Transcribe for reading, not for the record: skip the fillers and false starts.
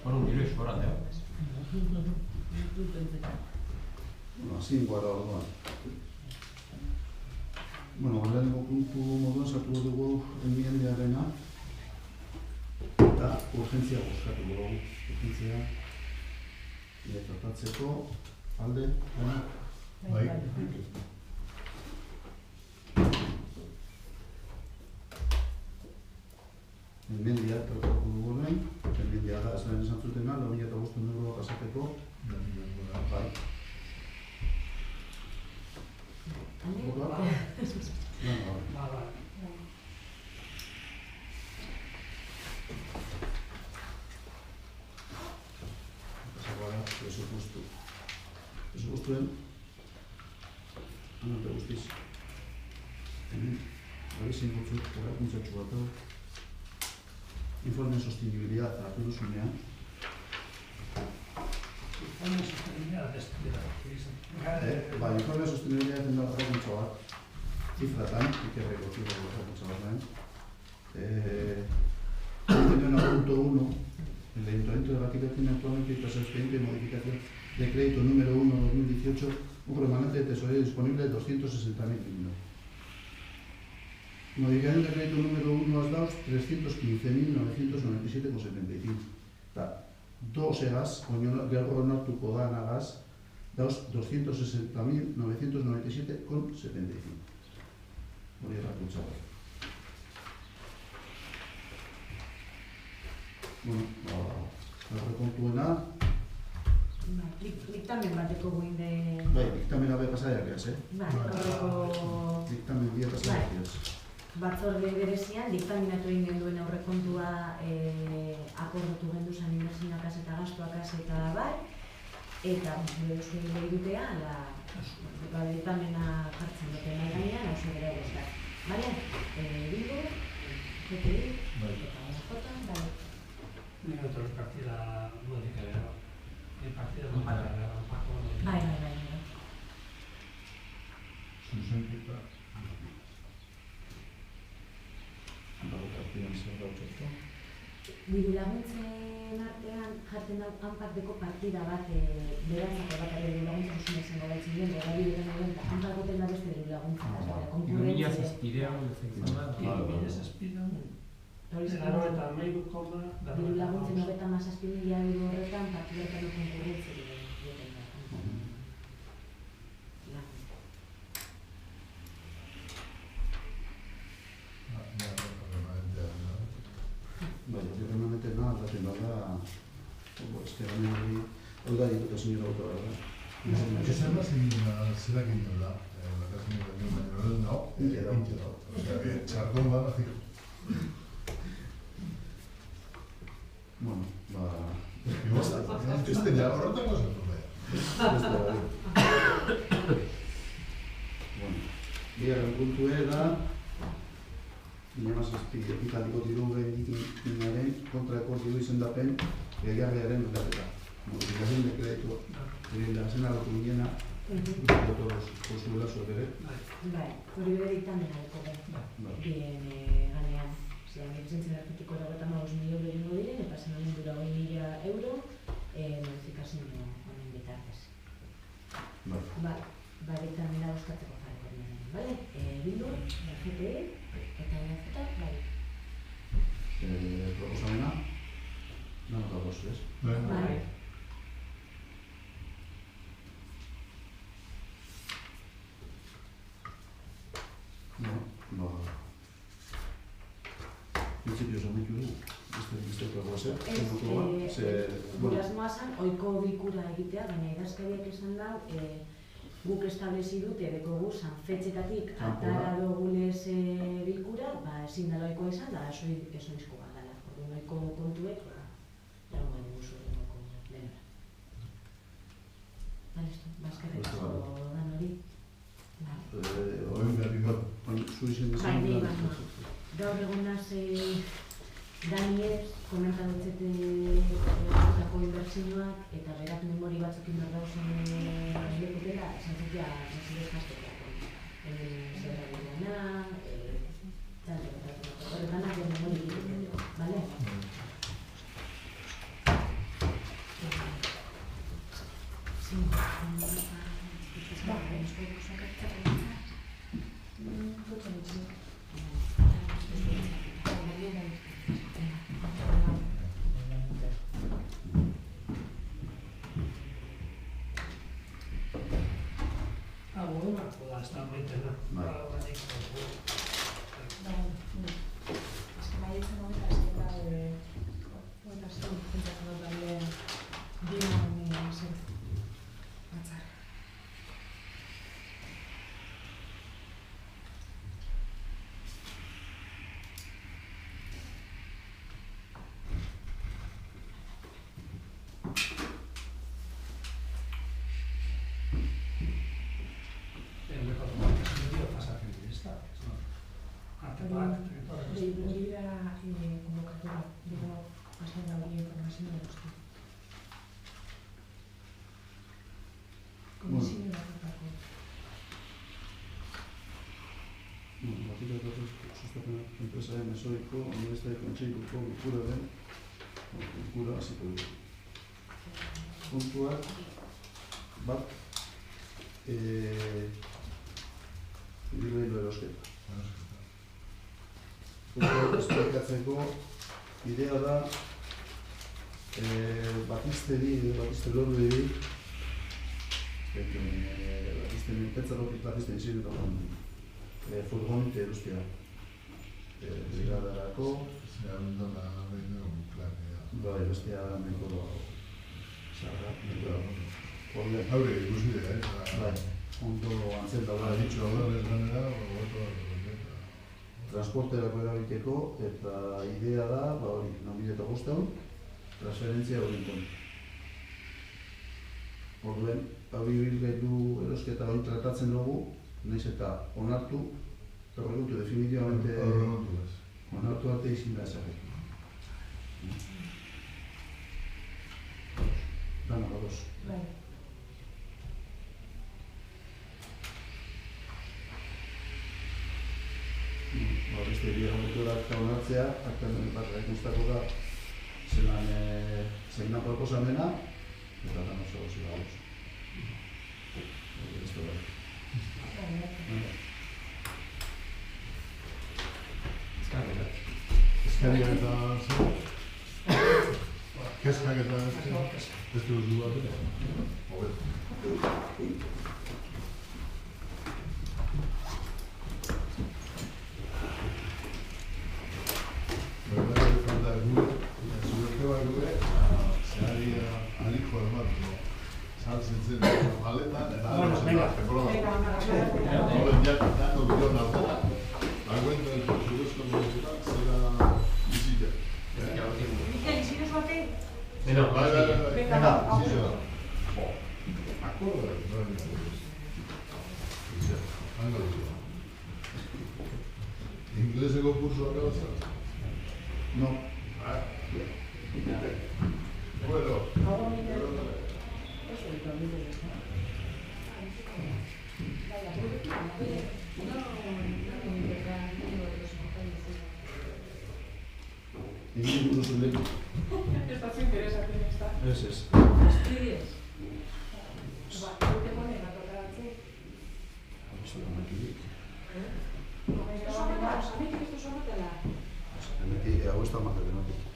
Orduan, diru eskoran, Zin gara orduan. Lehenengo puntu moduan sartu dugu enmiendearena eta urgentzia bozkatu dugu. Urgentzia tratatzeko alde, Bai. enmiendia tratatu dugu nahi, enmiendia da, ez lehen esan zutena, 2005 euroa jasateko. Bai. Presupostuen anante guztiz abizien gutzuk erakuntzatxu bat informe sostenibilidad hartu duzunean Informe sostenibilidad informe sostenibilidad den da erakuntza bat zifratan, ikerreko zifrako erakuntza bat punto 1 el Ayuntamiento de Gatica tiene actualmente tras el expediente de modificación de crédito número 1/2018 un remanente de tesorería disponible de 260.000 euros. Modificación de crédito número 1 has dado 315.997,75. Dos egas, gerro onartuko da nagaz, dauz 260.997,75. Hori errakutsa bat. Aurrekontuena... Diktamen bateko guinde... Bai, diktamena be pasaiak ez, Aurreko... Diktamen bia pasaiak ez. Batzorde berezian, diktaminatu egin genduen aurrekontua akordatu gendu zan inbertsioakaz eta gastuakaz eta bai, eta euskal lehidutea, diktamena jartzen dute nahi gainean, hausen gara egozak. Bale? Bildu, GTI, eta Jota, bale. Nire otro partida modificada. El partido modificada. Bai. Zuzenketa. Diru laguntzen artean jartzen dut hanpakdeko partida bat berantzako bat diru laguntzen osun izango baitzen duen, gara bidean egin da, hanpak goten da beste diru laguntzen. Mila zazpidean, diru laguntzen 97.000 euro horretan partidatako konkurrentzia diren. Realmente nada, la temporada, es que realmente hau da dituta señora autora, Esa es la será que no la casa de no, o sea que Chardón va a decir. Bueno, Este ya ahora otra cosa Bueno, bigarren puntua da ekitatiko diru behinaren kontrako diru izendapen gehiagiaren aldaketa. Modificación de crédito de la senadora Cuñena y todos por su lazo bere. Bai, hori bere diktamena deko bien ganean. Emergentzia energetiko dagoetan 5 milioi egingo diren, eta zenamendura 20.000 euro modifikazio honen bitartez. Bai, diktamena bozkatzeko jarriko diren. Bale? Bildu, GTI, eta Jota, bai. Proposamena? Nota bost, ez? Bai. Principios amaitu dugu, beste proposea. Gure asmoa zen, ohiko bilkura egitea, baina idazkariak esan dau, guk establezi dute dekogu sanfetxetatik atara dogulez bilkura, ezin dela ohikoa izan, da esoizko bat dela. Orduan ohiko kontuek, jaun baina guzu egoko denera. Balestu, bazkarrik asko dan hori. Gaur egunaz Daniel komentadotzete egotako inbertsioak eta berak memori batzukin berdauzen lekutela, esan zutia zazidez jazteko. Zerra bideana, horretanak bat, eta hori da konbokatua, gero azten da hori informazioa guzti. Komisio batutako. Batikako sustapen enpresaren mesoiko, Universitate Kontseiluko bilkuraren bilkura hasiko dugu. Puntuak bat ibilgailu erosketa. Puntuak esplikatzeko idea da Batiste Lordi Batiste Petzalotik Batiste izin furgonik erostea. Brigadarako, bai, bestea mekoro zarra, Haure ikusi dira, bai, ondo antzen daula dicho hablar ez ganera, transporterako erabiteko, eta idea da, hori, 2008 transferentzia hori. Orduen, hau ibilgailu erosketa hori tratatzen dugu, nahiz eta onartu, horregutu definitivamente onartu arte izin da ezagik. Dana, badoz. Bai. Beste bigarrenetu da akta onartzea, akta ikustako da zein proposamena, eta dana oso gozi gauz. Esto da. Eskariak eta kezkak eta ez dut du bat Ingleseko kursoa gauza? No. Bueno. Egin duzu leku. Estás interesante en esta. Ez. Estudies. Te pone la tocadatze. Eso da makirik. Esto son esto son tela. Hau ez da makirik.